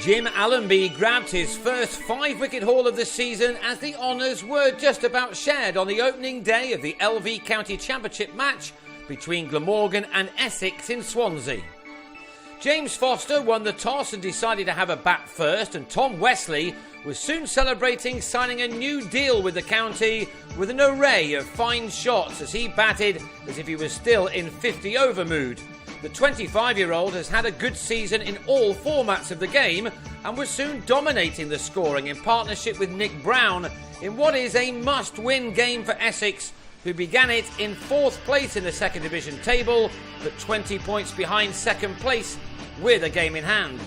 Jim Allenby grabbed his first 5-wicket haul of the season as the honours were just about shared on the opening day of the LV County Championship match between Glamorgan and Essex in Swansea. James Foster won the toss and decided to have a bat first, and Tom Wesley was soon celebrating signing a new deal with the county with an array of fine shots as he batted as if he was still in 50-over mood. The 25-year-old has had a good season in all formats of the game and was soon dominating the scoring in partnership with Nick Brown in what is a must-win game for Essex, who began it in 4th place in the second division table, but 20 points behind second place with a game in hand.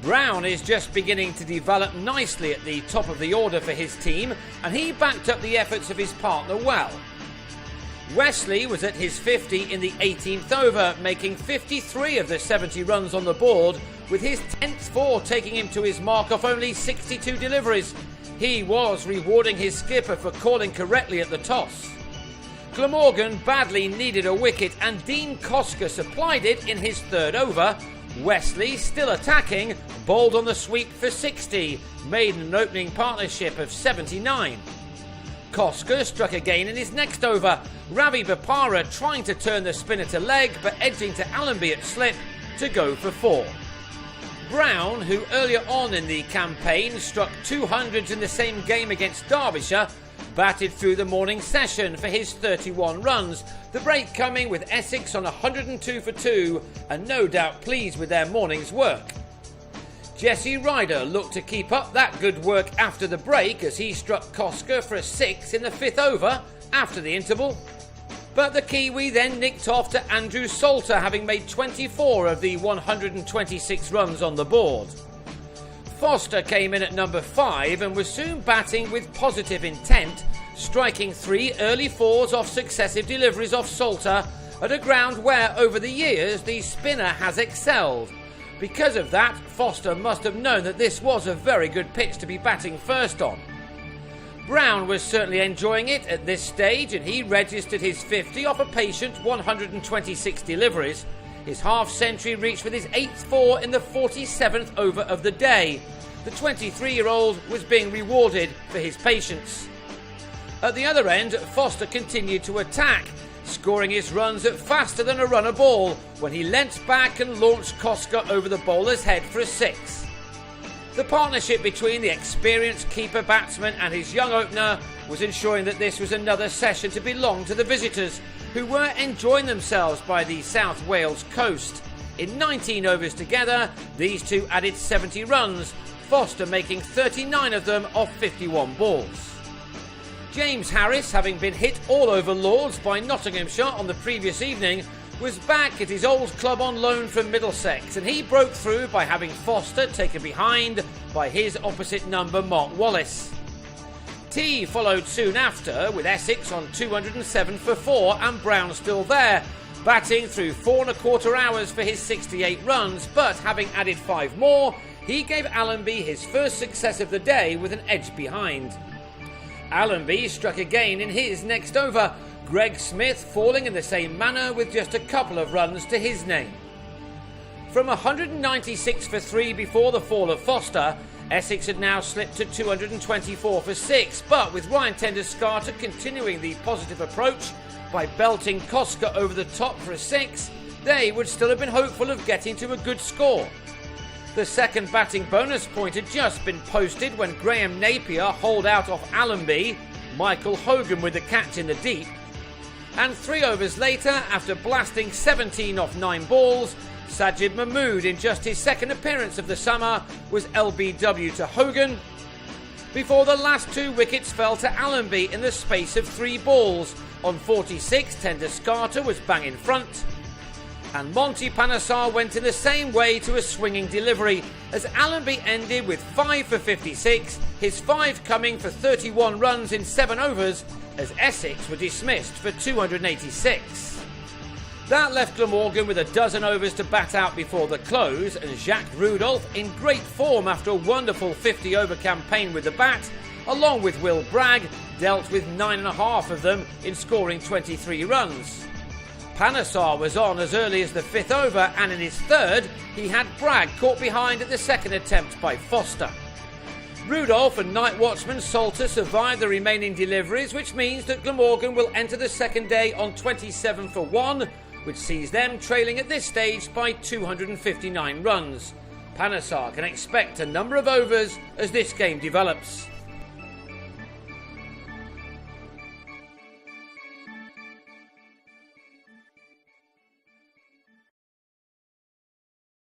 Brown is just beginning to develop nicely at the top of the order for his team, and he backed up the efforts of his partner well. Wesley was at his 50 in the 18th over, making 53 of the 70 runs on the board, with his 10th four taking him to his mark of only 62 deliveries. He was rewarding his skipper for calling correctly at the toss. Glamorgan badly needed a wicket and Dean Koska supplied it in his 3rd over. Wesley, still attacking, bowled on the sweep for 60, made an opening partnership of 79. Koska struck again in his next over, Ravi Bapara trying to turn the spinner to leg but edging to Allenby at slip to go for 4. Brown, who earlier on in the campaign struck 200s in the same game against Derbyshire, batted through the morning session for his 31 runs, the break coming with Essex on 102 for 2 and no doubt pleased with their morning's work. Jesse Ryder looked to keep up that good work after the break as he struck Koska for a 6 in the 5th over after the interval. But the Kiwi then nicked off to Andrew Salter, having made 24 of the 126 runs on the board. Foster came in at number 5 and was soon batting with positive intent, striking 3 early 4s off successive deliveries off Salter at a ground where over the years the spinner has excelled. Because of that, Foster must have known that this was a very good pitch to be batting first on. Brown was certainly enjoying it at this stage and he registered his 50 off a patient 126 deliveries. His half-century reached with his 8th 4 in the 47th over of the day. The 23-year-old was being rewarded for his patience. At the other end, Foster continued to attack, scoring his runs at faster than a runner ball when he leant back and launched Koska over the bowler's head for a 6. The partnership between the experienced keeper batsman and his young opener was ensuring that this was another session to belong to the visitors, who were enjoying themselves by the South Wales coast. In 19 overs together, these two added 70 runs, Foster making 39 of them off 51 balls. James Harris, having been hit all over Lords by Nottinghamshire on the previous evening, was back at his old club on loan from Middlesex, and he broke through by having Foster taken behind by his opposite number Mark Wallace. T followed soon after with Essex on 207 for 4 and Brown still there, batting through 4 1/4 hours for his 68 runs, but having added 5 more, he gave Allenby his first success of the day with an edge behind. Allenby struck again in his next over, Greg Smith falling in the same manner with just a couple of runs to his name. From 196 for 3 before the fall of Foster, Essex had now slipped to 224 for 6, but with Ryan Tender-Scarter continuing the positive approach by belting Koska over the top for a 6, they would still have been hopeful of getting to a good score. The second batting bonus point had just been posted when Graham Napier holed out off Allenby, Michael Hogan with the catch in the deep, and 3 overs later, after blasting 17 off 9 balls, Sajid Mahmood, in just his second appearance of the summer, was LBW to Hogan, before the last 2 wickets fell to Allenby in the space of 3 balls. On 46, Tender-Scarter was bang in front, and Monty Panesar went in the same way to a swinging delivery, as Allenby ended with 5 for 56, his 5 coming for 31 runs in 7 overs, as Essex were dismissed for 286. That left Glamorgan with a dozen overs to bat out before the close, and Jacques Rudolph, in great form after a wonderful 50-over campaign with the bat, along with Will Bragg, dealt with 9.5 of them in scoring 23 runs. Panesar was on as early as the 5th over, and in his 3rd, he had Bragg caught behind at the 2nd attempt by Foster. Rudolph and night watchman Salter survived the remaining deliveries, which means that Glamorgan will enter the second day on 27 for 1, which sees them trailing at this stage by 259 runs. Panesar can expect a number of overs as this game develops.